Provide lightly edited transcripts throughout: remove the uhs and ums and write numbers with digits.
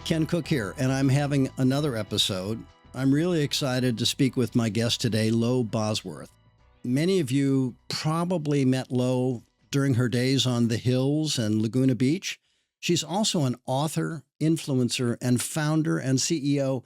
Ken Cook here, and I'm having another episode. I'm really excited to speak with my guest today, Lo Bosworth. Many of you probably met Lo during her days on the hills and Laguna Beach. She's also an author, influencer, and founder and CEO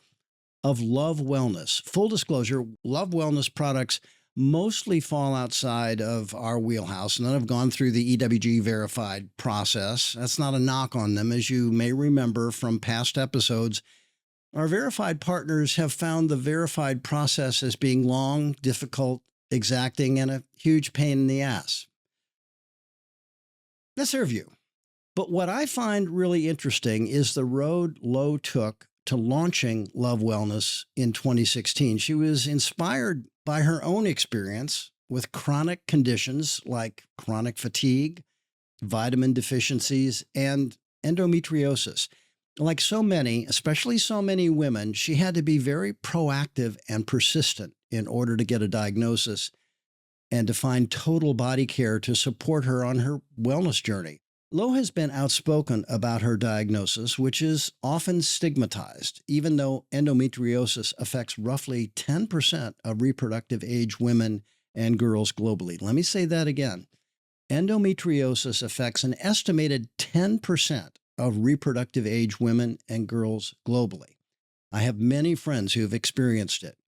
of Love Wellness. Full disclosure, Love Wellness products mostly fall outside of our wheelhouse. None have gone through the EWG verified process. That's not a knock on them. As you may remember from past episodes, our verified partners have found the verified process as being long, difficult, exacting, and a huge pain in the ass. That's their view. But what I find really interesting is the road Lo took to launching Love Wellness in 2016. She was inspired by her own experience with chronic conditions like chronic fatigue, vitamin deficiencies, and endometriosis. Like so many, especially so many women, she had to be very proactive and persistent in order to get a diagnosis and to find total body care to support her on her wellness journey. Lo has been outspoken about her diagnosis, which is often stigmatized, even though endometriosis affects roughly 10% of reproductive age women and girls globally. Let me say that again. Endometriosis affects an estimated 10% of reproductive age women and girls globally. I have many friends who have experienced it.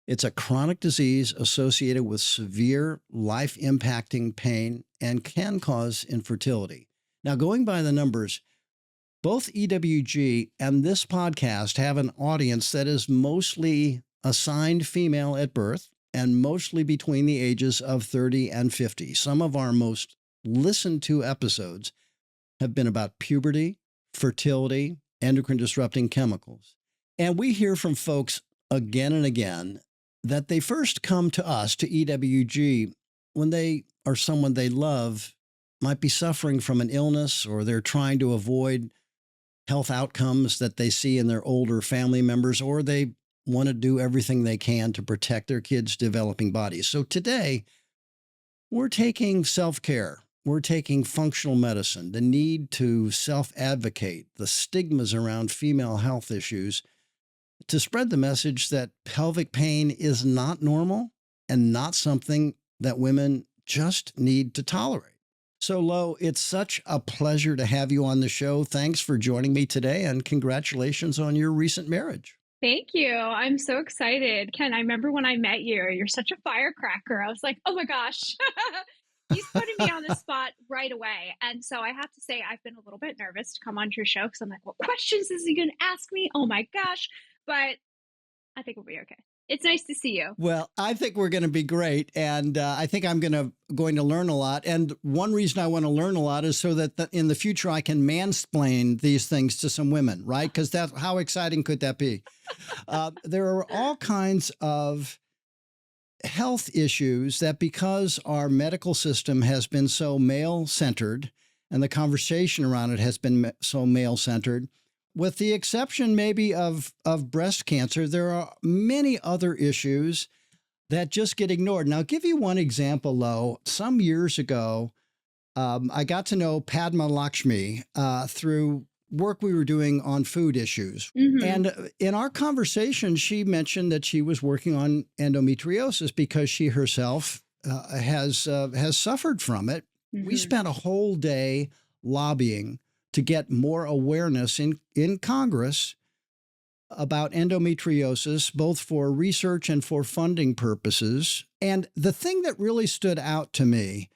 It's a chronic disease associated with severe life-impacting pain and can cause infertility. Now, going by the numbers, both EWG and this podcast have an audience that is mostly assigned female at birth and mostly between the ages of 30 and 50. Some of our most listened to episodes have been about puberty, fertility, endocrine disrupting chemicals. And we hear from folks again and again that they first come to us, to EWG, when they or someone they love might be suffering from an illness, or they're trying to avoid health outcomes that they see in their older family members, or they want to do everything they can to protect their kids' developing bodies. So today, we're taking self-care. We're taking functional medicine, the need to self-advocate, the stigmas around female health issues, to spread the message that pelvic pain is not normal and not something that women just need to tolerate. So, Lo, it's such a pleasure to have you on the show. Thanks for joining me today, and congratulations on your recent marriage. Thank you. I'm so excited. Ken, I remember when I met you, you're such a firecracker. I was like, oh my gosh, he's putting me on the spot right away. And so I have to say, I've been a little bit nervous to come onto your show because I'm like, what questions is he going to ask me? Oh my gosh. But I think we'll be okay. It's nice to see you. Well, I think we're going to be great. And I think I'm going to learn a lot. And one reason I want to learn a lot is so that in the future, I can mansplain these things to some women, right? Because how exciting could that be? There are all kinds of health issues that, because our medical system has been so male-centered and the conversation around it has been so male-centered, with the exception maybe of breast cancer, there are many other issues that just get ignored. Now, I'll give you one example, Lo. Some years ago, I got to know Padma Lakshmi through work we were doing on food issues. Mm-hmm. And in our conversation, she mentioned that she was working on endometriosis because she herself has suffered from it. Mm-hmm. We spent a whole day lobbying to get more awareness in Congress about endometriosis, both for research and for funding purposes. And the thing that really stood out to me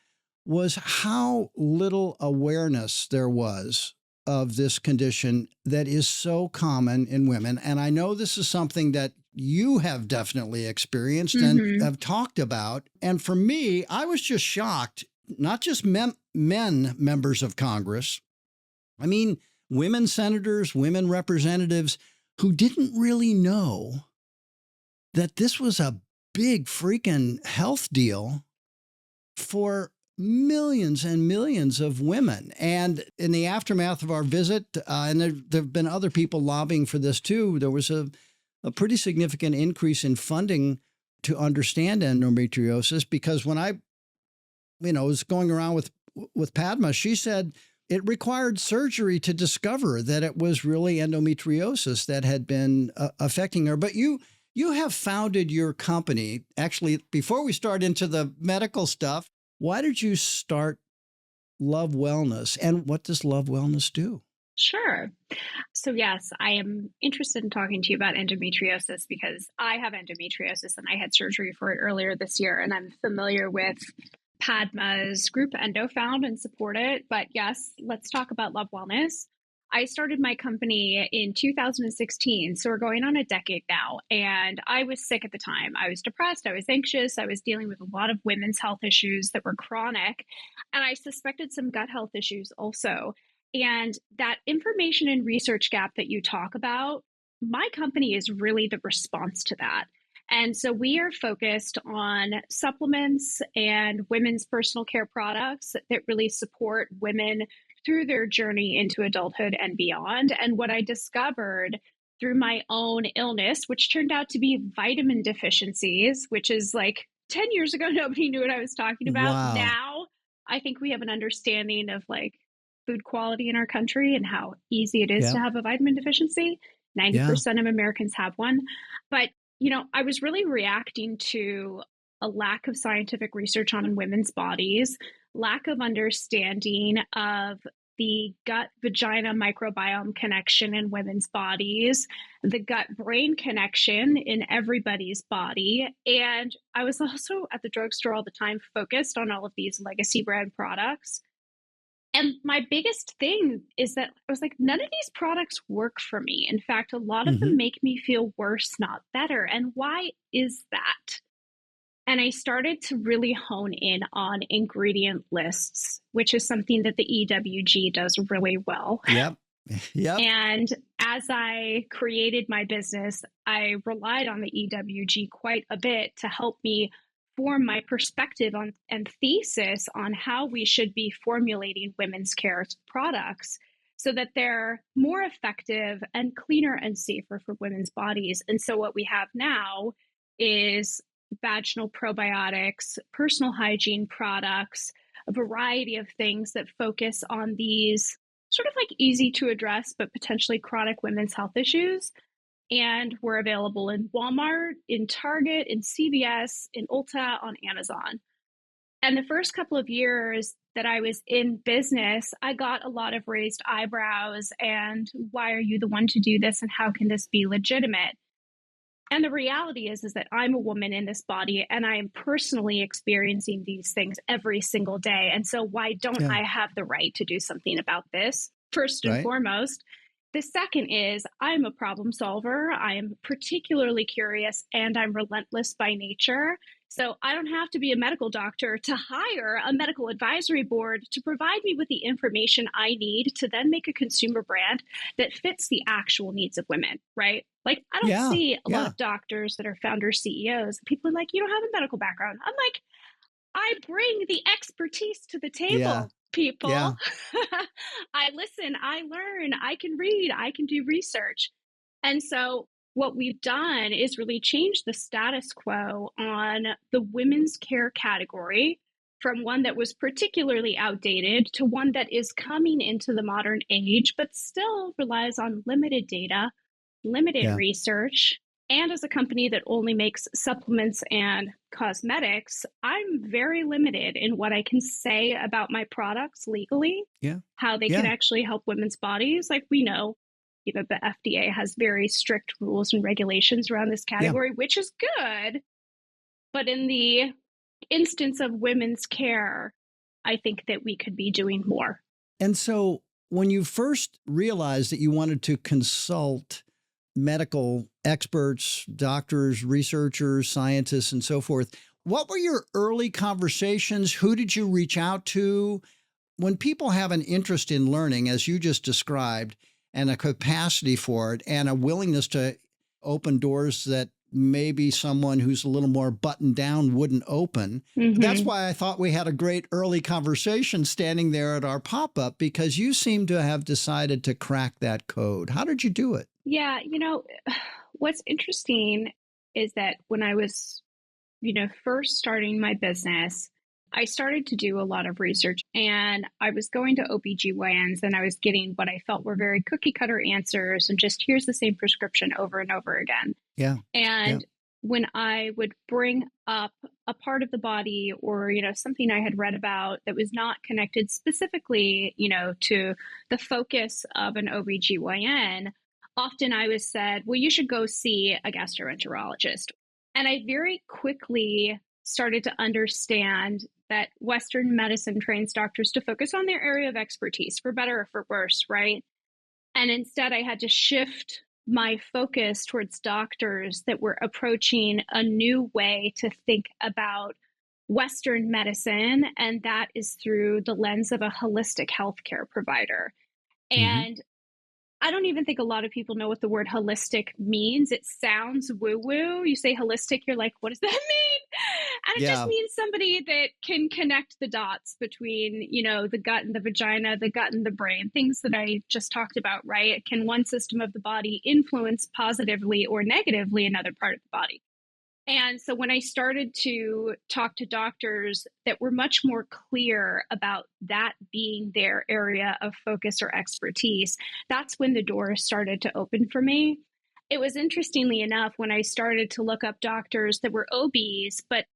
was how little awareness there was of this condition that is so common in women. And I know this is something that you have definitely experienced and have talked about. And for me, I was just shocked, not just men members of Congress, I mean, women senators, women representatives who didn't really know that this was a big freaking health deal for millions and millions of women. And in the aftermath of our visit, and there have been other people lobbying for this too, there was a pretty significant increase in funding to understand endometriosis, because when I was going around with Padma, she said it required surgery to discover that it was really endometriosis that had been affecting her. But you have founded your company. Actually, before we start into the medical stuff, why did you start Love Wellness, and what does Love Wellness do? Sure. So, yes, I am interested in talking to you about endometriosis because I have endometriosis and I had surgery for it earlier this year. And I'm familiar with Padma's group Endo Found and support it. But yes, let's talk about Love Wellness. I started my company in 2016. So we're going on a decade now. And I was sick at the time. I was depressed. I was anxious. I was dealing with a lot of women's health issues that were chronic. And I suspected some gut health issues also. And that information and research gap that you talk about, my company is really the response to that. And so we are focused on supplements and women's personal care products that really support women through their journey into adulthood and beyond. And what I discovered through my own illness, which turned out to be vitamin deficiencies, which is like 10 years ago, nobody knew what I was talking about. Wow. Now, I think we have an understanding of like food quality in our country and how easy it is Yeah. to have a vitamin deficiency. Yeah. 90% of Americans have one. But, I was really reacting to a lack of scientific research on women's bodies, lack of understanding of the gut vagina microbiome connection in women's bodies, the gut brain connection in everybody's body. And I was also at the drugstore all the time focused on all of these legacy brand products. And my biggest thing is that I was like, none of these products work for me. In fact, a lot of them Hmm. make me feel worse, not better. And why is that? And I started to really hone in on ingredient lists, which is something that the EWG does really well. Yep. Yep. And as I created my business, I relied on the EWG quite a bit to help me form my perspective on and thesis on how we should be formulating women's care products so that they're more effective and cleaner and safer for women's bodies. And so what we have now is vaginal probiotics, personal hygiene products, a variety of things that focus on these sort of like easy to address, but potentially chronic women's health issues. And we're available in Walmart, in Target, in CVS, in Ulta, on Amazon. And the first couple of years that I was in business, I got a lot of raised eyebrows and why are you the one to do this and how can this be legitimate? And the reality is that I'm a woman in this body and I am personally experiencing these things every single day. And so why don't Yeah. I have the right to do something about this? First and Right. foremost. The second is I'm a problem solver. I am particularly curious and I'm relentless by nature. So I don't have to be a medical doctor to hire a medical advisory board to provide me with the information I need to then make a consumer brand that fits the actual needs of women, right? Like I don't Yeah. see a lot Yeah. of doctors that are founders, CEOs. People are like, you don't have a medical background. I'm like, I bring the expertise to the Yeah. table, people. Yeah. I listen, I learn, I can read, I can do research. And so what we've done is really change the status quo on the women's care category from one that was particularly outdated to one that is coming into the modern age, but still relies on limited data, limited Yeah. research. And as a company that only makes supplements and cosmetics, I'm very limited in what I can say about my products legally, Yeah. how they can Yeah. actually help women's bodies. Like we know, the FDA has very strict rules and regulations around this Yeah. category, which is good. But in the instance of women's care, I think that we could be doing more. And so when you first realized that you wanted to consult medical experts, doctors, researchers, scientists, and so forth, what were your early conversations? Who did you reach out to? When people have an interest in learning, as you just described, and a capacity for it and a willingness to open doors that maybe someone who's a little more buttoned down wouldn't open. That's Mm-hmm. why I thought we had a great early conversation standing there at our pop-up, because you seem to have decided to crack that code. How did you do it? Yeah, what's interesting is that when I was, first starting my business, I started to do a lot of research and I was going to OBGYNs and I was getting what I felt were very cookie cutter answers and just here's the same prescription over and over again. Yeah. Yeah. And when I would bring up a part of the body or, something I had read about that was not connected specifically, to the focus of an OBGYN, often I was said, well, you should go see a gastroenterologist. And I very quickly started to understand that Western medicine trains doctors to focus on their area of expertise, for better or for worse, right? And instead, I had to shift my focus towards doctors that were approaching a new way to think about Western medicine, and that is through the lens of a holistic healthcare provider. Hmm. And I don't even think a lot of people know what the word holistic means. It sounds woo-woo. You say holistic, you're like, what does that mean? And it just Yeah. means somebody that can connect the dots between, the gut and the vagina, the gut and the brain, things that I just talked about, right? Can one system of the body influence positively or negatively another part of the body? And so when I started to talk to doctors that were much more clear about that being their area of focus or expertise, that's when the doors started to open for me. It was interestingly enough when I started to look up doctors that were OBs, but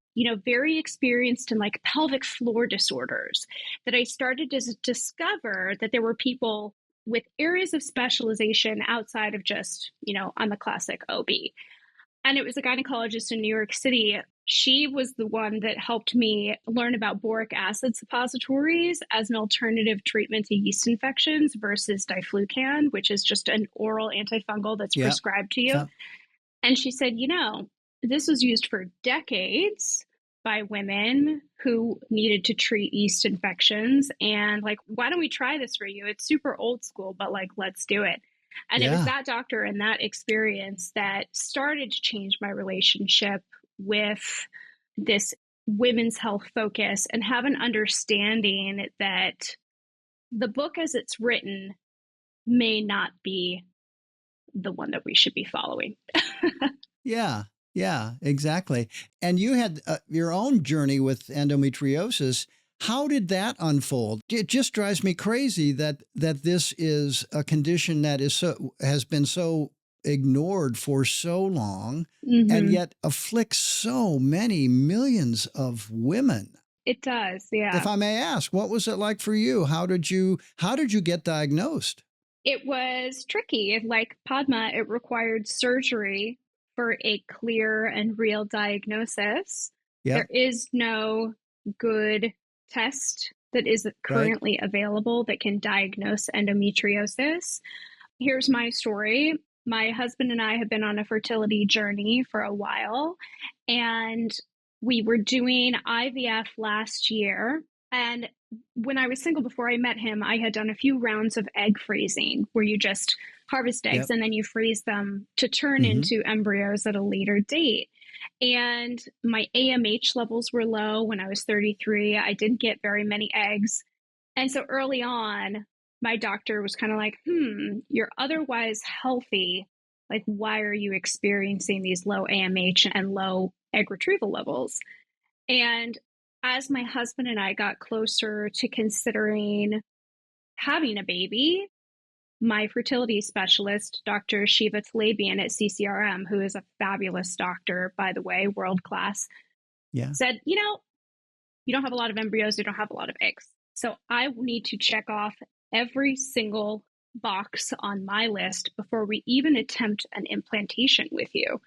very experienced in like pelvic floor disorders, that I started to discover that there were people with areas of specialization outside of just, I'm a classic OB. And it was a gynecologist in New York City. She was the one that helped me learn about boric acid suppositories as an alternative treatment to yeast infections versus diflucan, which is just an oral antifungal that's Yeah. prescribed to you. Yeah. And she said, this was used for decades by women who needed to treat yeast infections. And like, why don't we try this for you? It's super old school, but like, let's do it. And it was Yeah. that doctor and that experience that started to change my relationship with this women's health focus and have an understanding that the book as it's written may not be the one that we should be following. Yeah. Yeah, exactly. And you had your own journey with endometriosis. How did that unfold? It just drives me crazy that this is a condition that has been so ignored for so long and Mm-hmm. yet afflicts so many millions of women. It does, If yeah. I may ask, what was it like for you? How did you get diagnosed? It was tricky. Like Padma, it required surgery for a clear and real diagnosis. There Yep. is no good test that is Right. currently available that can diagnose endometriosis. Here's my story. My husband and I have been on a fertility journey for a while, and we were doing IVF last year. And when I was single before I met him, I had done a few rounds of egg freezing where you just harvest eggs Yep. and then you freeze them to turn Hmm. into embryos at a later date. And my AMH levels were low when I was 33. I didn't get very many eggs. And so early on, my doctor was kind of like, you're otherwise healthy. Like, why are you experiencing these low AMH and low egg retrieval levels? And as my husband and I got closer to considering having a baby, my fertility specialist, Dr. Shiva Talabian at CCRM, who is a fabulous doctor, by the way, world class, Yeah. said, you don't have a lot of embryos, you don't have a lot of eggs. So I need to check off every single box on my list before we even attempt an implantation with you.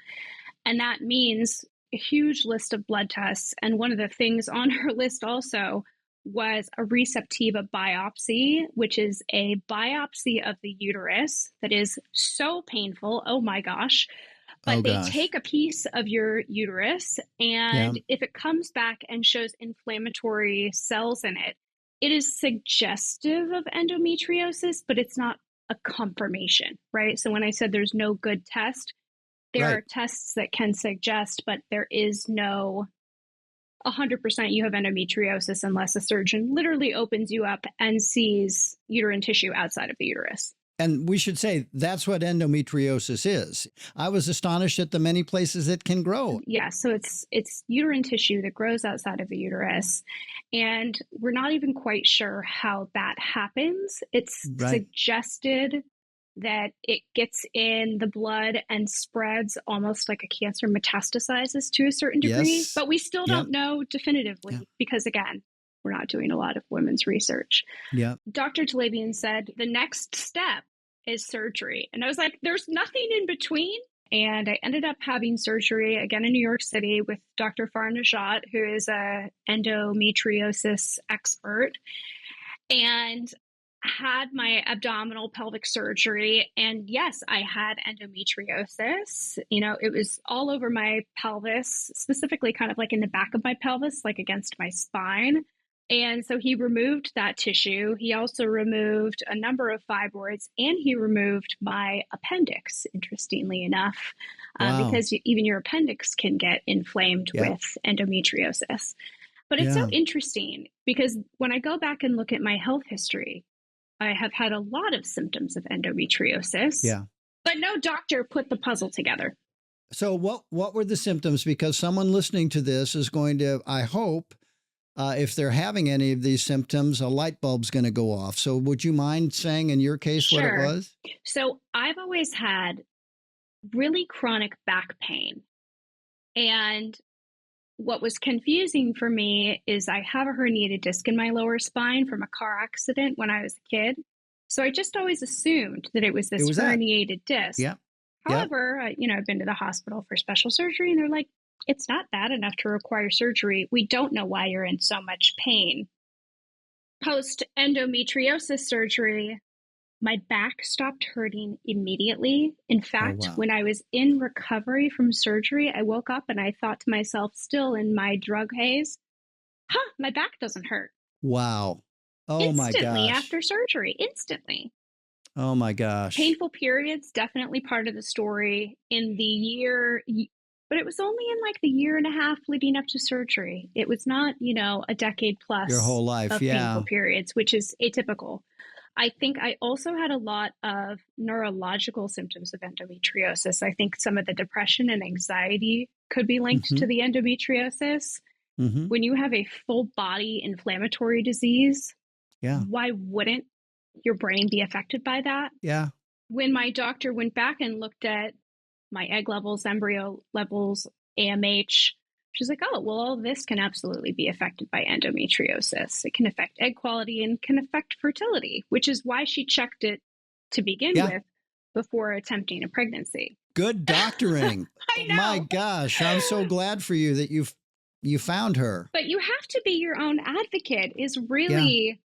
And that means a huge list of blood tests. And one of the things on her list also was a receptiva biopsy, which is a biopsy of the uterus that is so painful. Oh my gosh. But Oh they gosh. take a piece of your uterus, Yeah. and if it comes back and shows inflammatory cells in it, it is suggestive of endometriosis, but it's not a confirmation, right? So when I said there's no good test, there are Right. tests that can suggest, but there is no 100% you have endometriosis unless a surgeon literally opens you up and sees uterine tissue outside of the uterus. And we should say that's what endometriosis is. I was astonished at the many places it can grow. Yeah, so it's uterine tissue that grows outside of the uterus, and we're not even quite sure how that happens. It's Right. suggested that it gets in the blood and spreads almost like a cancer metastasizes to a certain degree, Yes. but we still Yep. don't know definitively Yep. because, again, we're not doing a lot of women's research. Yep. Dr. Talabian said the next step is surgery. And I was like, there's nothing in between. And I ended up having surgery again in New York City with Dr. Farnajat, who is a endometriosis expert, and had my abdominal pelvic surgery. And yes, I had endometriosis. You know, it was all over my pelvis, specifically kind of like in the back of my pelvis, like against my spine. And so he removed that tissue. He also removed a number of fibroids, and he removed my appendix, interestingly enough, Wow. because even your appendix can get inflamed Yeah. with endometriosis. But it's so interesting because when I go back and look at my health history, I have had a lot of symptoms of endometriosis, but no doctor put the puzzle together. So what were the symptoms? Because someone listening to this is going to, I hope, if they're having any of these symptoms, a light bulb's going to go off. So would you mind saying in your case what it was? So I've always had really chronic back pain. And what was confusing for me is I have a herniated disc in my lower spine from a car accident when I was a kid. So I just always assumed that it was this herniated disc. Yeah. However, I've been to the hospital for special surgery, and they're like, it's not bad enough to require surgery. We don't know why you're in so much pain. Post endometriosis surgery, my back stopped hurting immediately. In fact, when I was in recovery from surgery, I woke up and I thought to myself, still in my drug haze, my back doesn't hurt. Wow. Oh my gosh. Instantly after surgery, instantly. Oh my gosh. Painful periods, definitely part of the story in the year, but it was only in like the year and a half leading up to surgery. It was not, a decade plus your whole life of painful periods, which is atypical. I think I also had a lot of neurological symptoms of endometriosis. I think some of the depression and anxiety could be linked to the endometriosis. When you have a full body inflammatory disease, why wouldn't your brain be affected by that? Yeah. When my doctor went back and looked at my egg levels, embryo levels, AMH, she's like, oh, well, all this can absolutely be affected by endometriosis. It can affect egg quality and can affect fertility, which is why she checked it to begin with before attempting a pregnancy. Good doctoring. I know. My gosh, I'm so glad for you that you found her. But you have to be your own advocate is really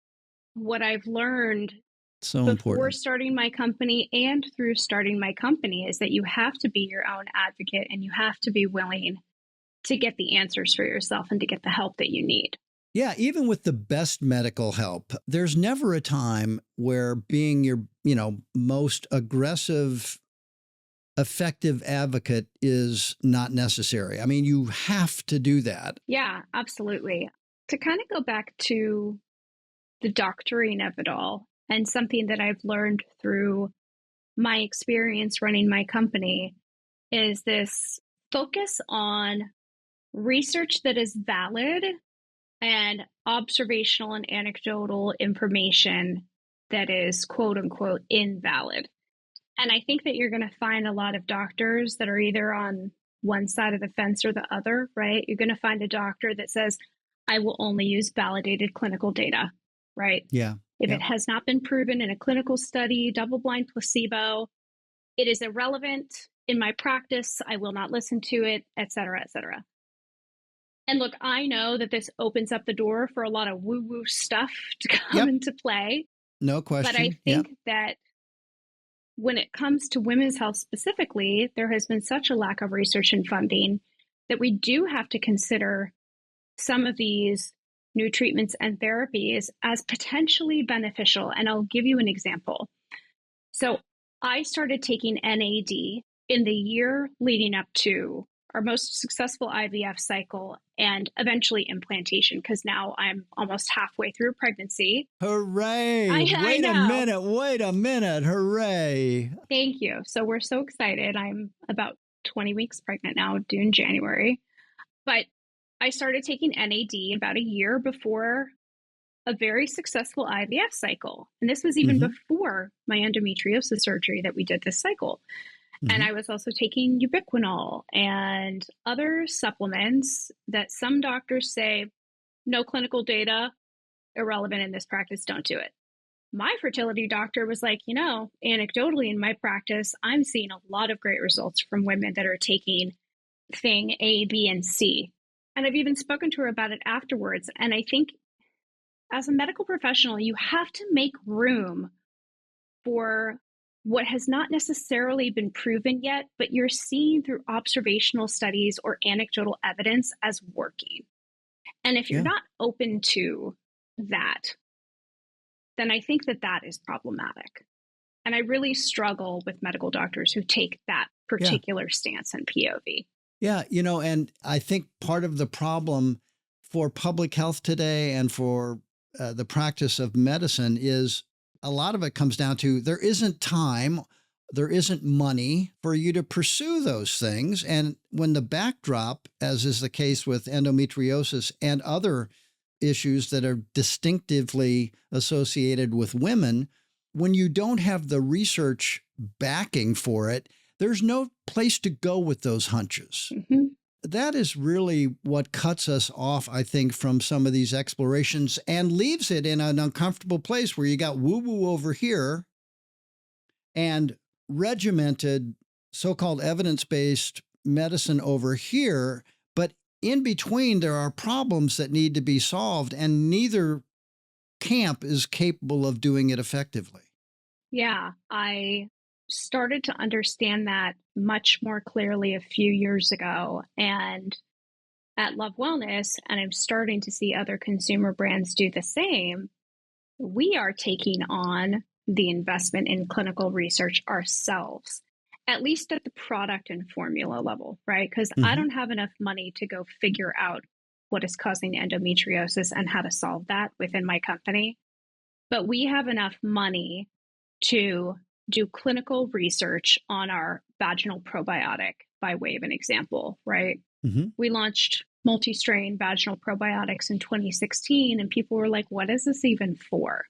what I've learned before starting my company and through starting my company is that you have to be your own advocate and you have to be willing to get the answers for yourself and to get the help that you need. Yeah, even with the best medical help, there's never a time where being your, most aggressive, effective advocate is not necessary. I mean, you have to do that. Yeah, absolutely. To kind of go back to the doctoring of it all, and something that I've learned through my experience running my company is this focus on research that is valid and observational and anecdotal information that is quote unquote invalid. And I think that you're going to find a lot of doctors that are either on one side of the fence or the other, right? You're going to find a doctor that says, I will only use validated clinical data, right? Yeah. If it has not been proven in a clinical study, double-blind placebo, it is irrelevant in my practice. I will not listen to it, et cetera, et cetera. And look, I know that this opens up the door for a lot of woo-woo stuff to come into play. No question. But I think that when it comes to women's health specifically, there has been such a lack of research and funding that we do have to consider some of these new treatments and therapies as potentially beneficial. And I'll give you an example. So I started taking NAD in the year leading up to our most successful IVF cycle, and eventually implantation, because now I'm almost halfway through pregnancy. Hooray. I know. Wait a minute. Hooray. Thank you. So we're so excited. I'm about 20 weeks pregnant now, due in January. But I started taking NAD about a year before a very successful IVF cycle. And this was even before my endometriosis surgery that we did this cycle. And I was also taking ubiquinol and other supplements that some doctors say, no clinical data, irrelevant in this practice, don't do it. My fertility doctor was like, anecdotally in my practice, I'm seeing a lot of great results from women that are taking thing A, B, and C. And I've even spoken to her about it afterwards. And I think as a medical professional, you have to make room for what has not necessarily been proven yet, but you're seeing through observational studies or anecdotal evidence as working. And if you're not open to that, then I think that is problematic. And I really struggle with medical doctors who take that particular stance and POV. Yeah, and I think part of the problem for public health today and for the practice of medicine is a lot of it comes down to there isn't time, there isn't money for you to pursue those things. And when the backdrop, as is the case with endometriosis and other issues that are distinctively associated with women, when you don't have the research backing for it, there's no place to go with those hunches. That is really what cuts us off, I think, from some of these explorations and leaves it in an uncomfortable place where you got woo-woo over here and regimented so-called evidence-based medicine over here. But in between, there are problems that need to be solved, and neither camp is capable of doing it effectively. Yeah, I started to understand that much more clearly a few years ago. And at Love Wellness, and I'm starting to see other consumer brands do the same, we are taking on the investment in clinical research ourselves, at least at the product and formula level, right? Because I don't have enough money to go figure out what is causing endometriosis and how to solve that within my company. But we have enough money to do clinical research on our vaginal probiotic, by way of an example, right? We launched multi-strain vaginal probiotics in 2016, and people were like, what is this even for?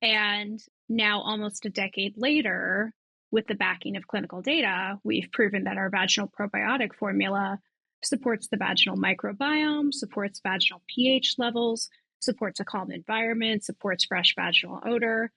And now, almost a decade later, with the backing of clinical data, we've proven that our vaginal probiotic formula supports the vaginal microbiome, supports vaginal pH levels, supports a calm environment, supports fresh vaginal odor.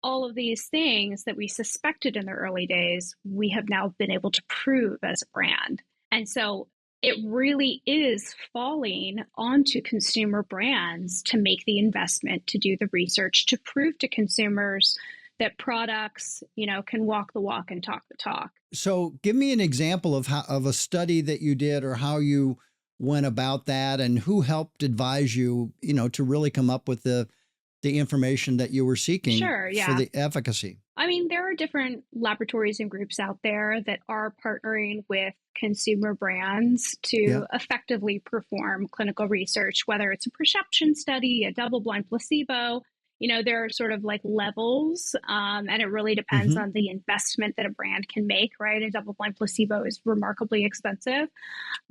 All of these things that we suspected in the early days, we have now been able to prove as a brand. And so it really is falling onto consumer brands to make the investment, to do the research, to prove to consumers that products, can walk the walk and talk the talk. So give me an example of a study that you did or how you went about that and who helped advise you, to really come up with the information that you were seeking for the efficacy. I mean, there are different laboratories and groups out there that are partnering with consumer brands to effectively perform clinical research, whether it's a perception study, a double-blind placebo. There are sort of like levels, and it really depends on the investment that a brand can make, right? A double-blind placebo is remarkably expensive.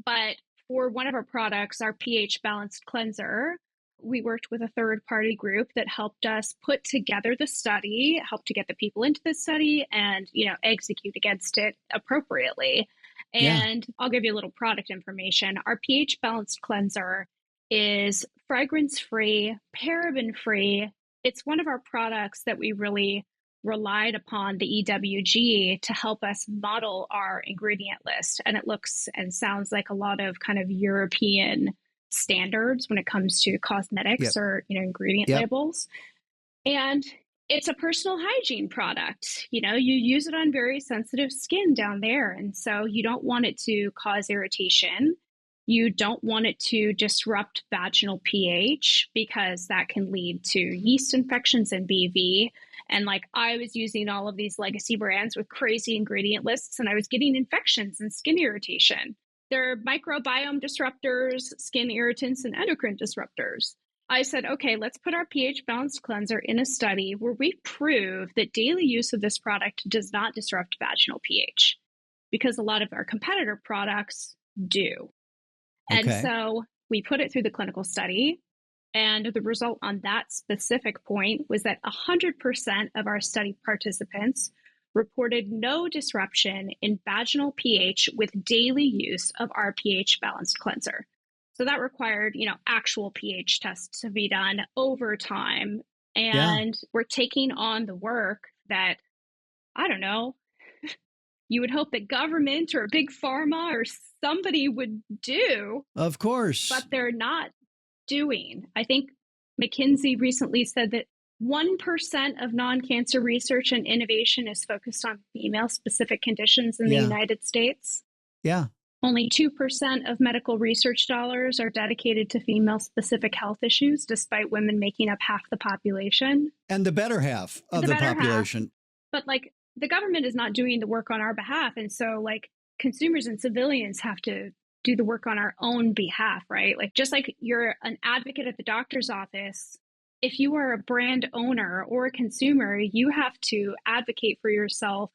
But for one of our products, our pH balanced cleanser, we worked with a third-party group that helped us put together the study, helped to get the people into the study, and execute against it appropriately. And I'll give you a little product information. Our pH balanced cleanser is fragrance-free, paraben-free. It's one of our products that we really relied upon the EWG to help us model our ingredient list. And it looks and sounds like a lot of kind of European standards when it comes to cosmetics or ingredient labels. And it's a personal hygiene product. You use it on very sensitive skin down there, and so you don't want it to cause irritation. You don't want it to disrupt vaginal pH because that can lead to yeast infections and BV. And I was using all of these legacy brands with crazy ingredient lists, and I was getting infections and skin irritation. They're microbiome disruptors, skin irritants, and endocrine disruptors. I said, okay, let's put our pH balanced cleanser in a study where we prove that daily use of this product does not disrupt vaginal pH, because a lot of our competitor products do. And Okay. so we put it through the clinical study. And the result on that specific point was that 100% of our study participants reported no disruption in vaginal pH with daily use of our pH balanced cleanser. So that required, actual pH tests to be done over time. Yeah. And we're taking on the work that, I don't know, you would hope that government or big pharma or somebody would do, Of course. but they're not doing. I think McKinsey recently said that 1% of non-cancer research and innovation is focused on female-specific conditions in the Yeah. United States. Yeah. Only 2% of medical research dollars are dedicated to female-specific health issues, despite women making up half the population. And the better half of the better half. population. But the government is not doing the work on our behalf. And so consumers and civilians have to do the work on our own behalf, right? Just like you're an advocate at the doctor's office, if you are a brand owner or a consumer, you have to advocate for yourself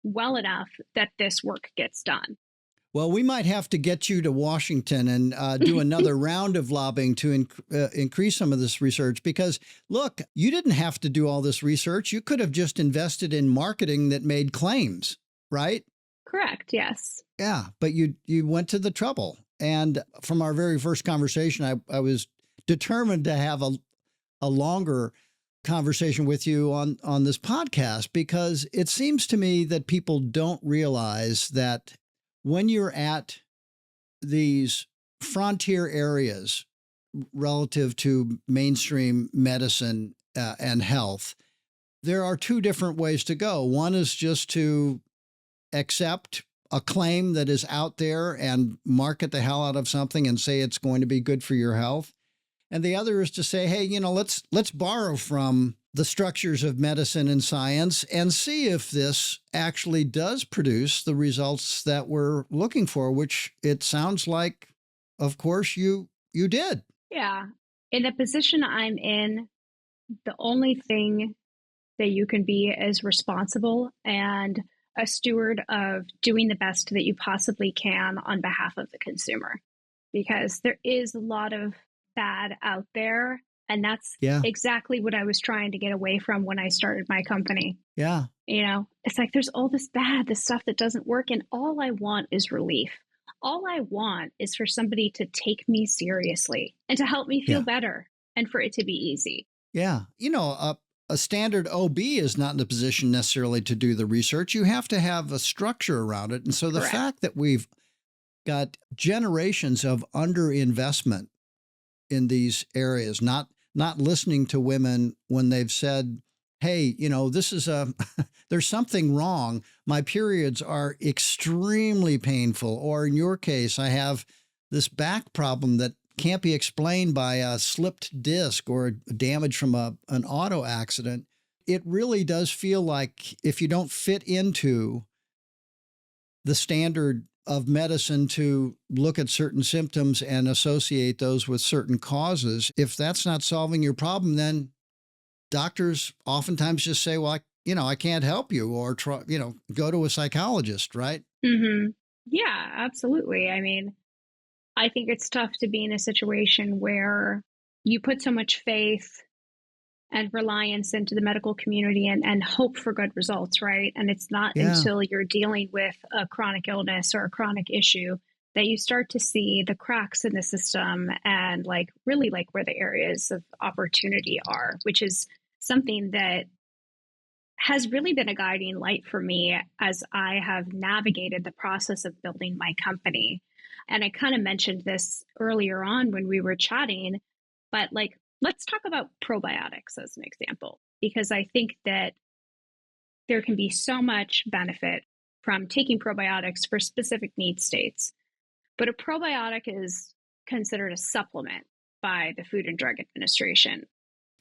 well enough that this work gets done. Well, we might have to get you to Washington and do another round of lobbying to increase some of this research, because, look, you didn't have to do all this research. You could have just invested in marketing that made claims, right? Correct. Yes. Yeah. But you went to the trouble. And from our very first conversation, I was determined to have a longer conversation with you on this podcast, because it seems to me that people don't realize that when you're at these frontier areas relative to mainstream medicine and health, there are two different ways to go. One is just to accept a claim that is out there and market the hell out of something and say it's going to be good for your health. And the other is to say, hey, let's borrow from the structures of medicine and science and see if this actually does produce the results that we're looking for, which it sounds like, of course, you did. Yeah. In the position I'm in, the only thing that you can be is responsible and a steward of doing the best that you possibly can on behalf of the consumer, because there is a lot of bad out there. And that's exactly what I was trying to get away from when I started my company. Yeah. It's like there's all this bad, this stuff that doesn't work. And all I want is relief. All I want is for somebody to take me seriously and to help me feel better and for it to be easy. Yeah. A standard OB is not in a position necessarily to do the research. You have to have a structure around it. And so the fact that we've got generations of underinvestment in these areas, not listening to women when they've said, hey, this is there's something wrong. My periods are extremely painful. Or in your case, I have this back problem that can't be explained by a slipped disc or damage from an auto accident. It really does feel like if you don't fit into the standard of medicine to look at certain symptoms and associate those with certain causes, if that's not solving your problem, then doctors oftentimes just say, well, I can't help you, or try, go to a psychologist, right? Mm-hmm. Yeah, absolutely. I mean, I think it's tough to be in a situation where you put so much faith and reliance into the medical community and hope for good results, right? And it's not until you're dealing with a chronic illness or a chronic issue that you start to see the cracks in the system and really where the areas of opportunity are, which is something that has really been a guiding light for me as I have navigated the process of building my company. And I kind of mentioned this earlier on when we were chatting, but let's talk about probiotics as an example, because I think that there can be so much benefit from taking probiotics for specific need states. But a probiotic is considered a supplement by the Food and Drug Administration.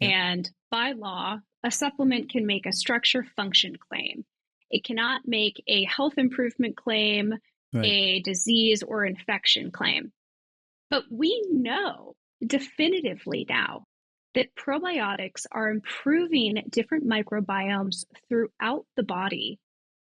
Yep. And by law, a supplement can make a structure function claim. It cannot make a health improvement claim. Right. a disease or infection claim. But we know definitively now that probiotics are improving different microbiomes throughout the body.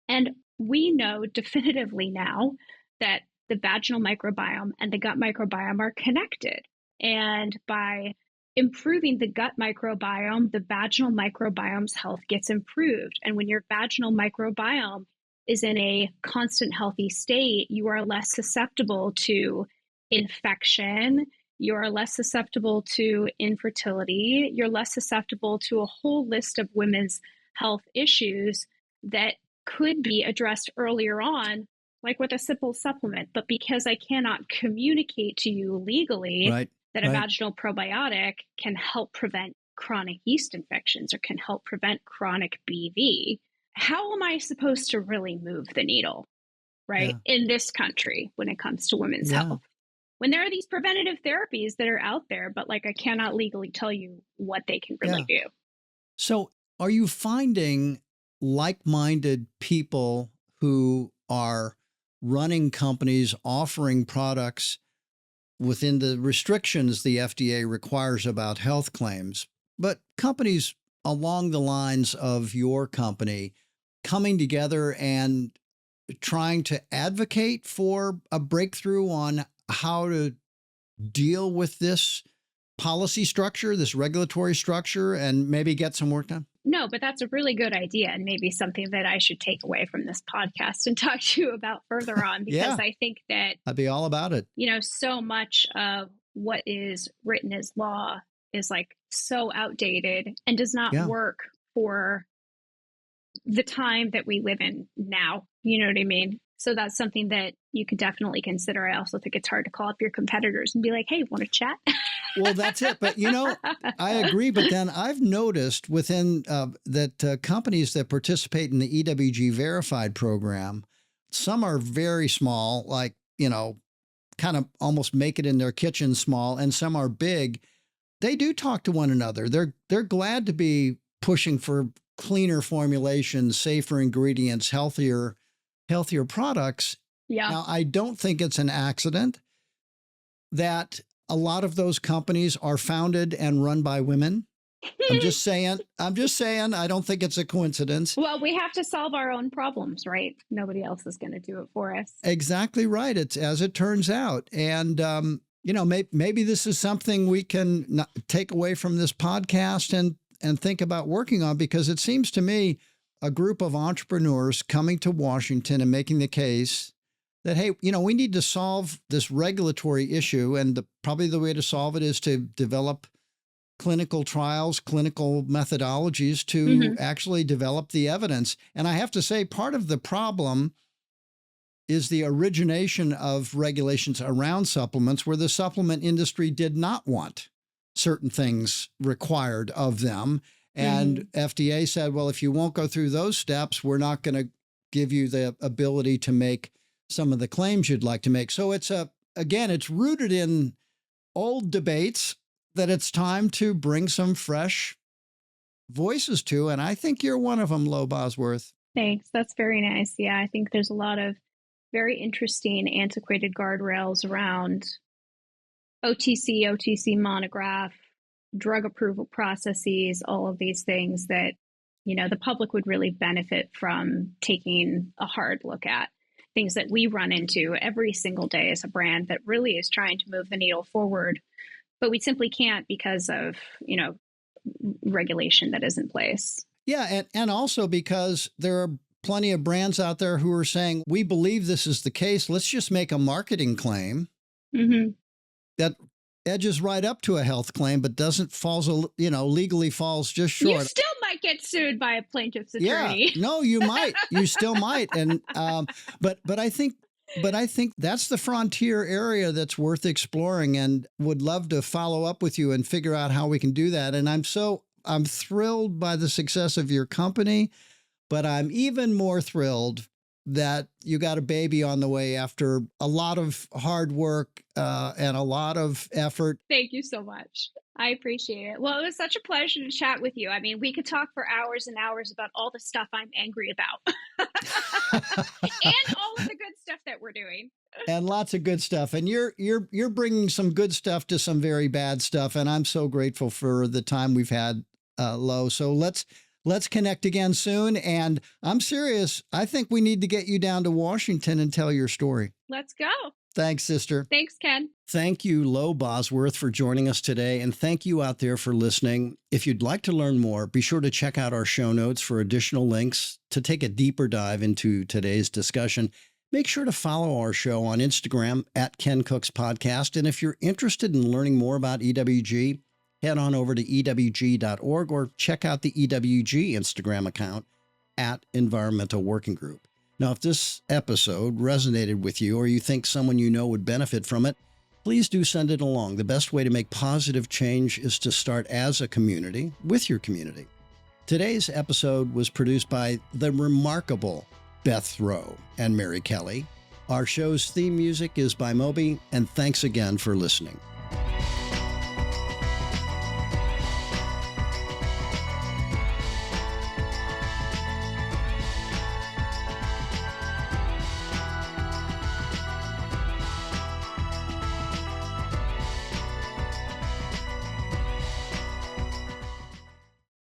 And we know definitively now that the vaginal microbiome and the gut microbiome are connected. And by improving the gut microbiome, the vaginal microbiome's health gets improved. And when your vaginal microbiome is in a constant healthy state, you are less susceptible to infection. You're less susceptible to infertility. You're less susceptible to a whole list of women's health issues that could be addressed earlier on, like with a simple supplement. But because I cannot communicate to you legally Right. that a Right. vaginal probiotic can help prevent chronic yeast infections or can help prevent chronic BV, how am I supposed to really move the needle, right, Yeah. in this country when it comes to women's Yeah. health? When there are these preventative therapies that are out there, but like I cannot legally tell you what they can really Yeah. do. So, are you finding like-minded people who are running companies offering products within the restrictions the FDA requires about health claims, but companies along the lines of your company coming together and trying to advocate for a breakthrough on how to deal with this policy structure, this regulatory structure, and maybe get some work done? No, but that's a really good idea and maybe something that I should take away from this podcast and talk to you about further on, because Yeah, I think that, I'd be all about it. so much of what is written as law is like so outdated and does not Yeah. work for the time that we live in now. You know what I mean? So that's something that you could definitely consider. I also think it's hard to call up your competitors and be like, hey, want to chat? Well, that's it. But, I agree. But then I've noticed within that companies that participate in the EWG verified program, some are very small, like, kind of almost make it in their kitchen small, and some are big. They do talk to one another. They're glad to be pushing for cleaner formulations, safer ingredients, healthier products. Yeah. Now, I don't think it's an accident that a lot of those companies are founded and run by women. I'm just saying, I don't think it's a coincidence. Well, we have to solve our own problems, right? Nobody else is going to do it for us. Exactly right. It's as it turns out. And, maybe this is something we can take away from this podcast and think about working on, because it seems to me a group of entrepreneurs coming to Washington and making the case that, hey, we need to solve this regulatory issue. And probably the way to solve it is to develop clinical trials, clinical methodologies to actually develop the evidence. And I have to say, part of the problem is the origination of regulations around supplements, where the supplement industry did not want certain things required of them. And FDA said, well, if you won't go through those steps, we're not going to give you the ability to make some of the claims you'd like to make. So it's rooted in old debates that it's time to bring some fresh voices to. And I think you're one of them, Lo Bosworth. Thanks. That's very nice. Yeah, I think there's a lot of very interesting antiquated guardrails around OTC monograph, drug approval processes, all of these things that, the public would really benefit from taking a hard look at. Things that we run into every single day as a brand that really is trying to move the needle forward, but we simply can't because of, regulation that is in place. Yeah. And also because there are plenty of brands out there who are saying, we believe this is the case. Let's just make a marketing claim that edges right up to a health claim, but doesn't legally falls just short. You still might get sued by a plaintiff's attorney. Yeah, no, you might. You still might. And but I think that's the frontier area that's worth exploring, and would love to follow up with you and figure out how we can do that. And I'm thrilled by the success of your company, but I'm even more thrilled that you got a baby on the way after a lot of hard work and a lot of effort. Thank you so much. I appreciate it. Well, it was such a pleasure to chat with you. I mean, we could talk for hours and hours about all the stuff I'm angry about. And all of the good stuff that we're doing. And lots of good stuff. And you're bringing some good stuff to some very bad stuff. And I'm so grateful for the time we've had, Lo. So let's connect again soon. And I'm serious. I think we need to get you down to Washington and tell your story. Let's go. Thanks, sister. Thanks, Ken. Thank you, Lo Bosworth, for joining us today. And thank you out there for listening. If you'd like to learn more, be sure to check out our show notes for additional links to take a deeper dive into today's discussion. Make sure to follow our show on Instagram at Ken Cook's Podcast. And if you're interested in learning more about EWG, head on over to ewg.org or check out the EWG Instagram account at Environmental Working Group. Now, if this episode resonated with you or you think someone you know would benefit from it, please do send it along. The best way to make positive change is to start as a community with your community. Today's episode was produced by the remarkable Beth Rowe and Mary Kelly. Our show's theme music is by Moby, and thanks again for listening.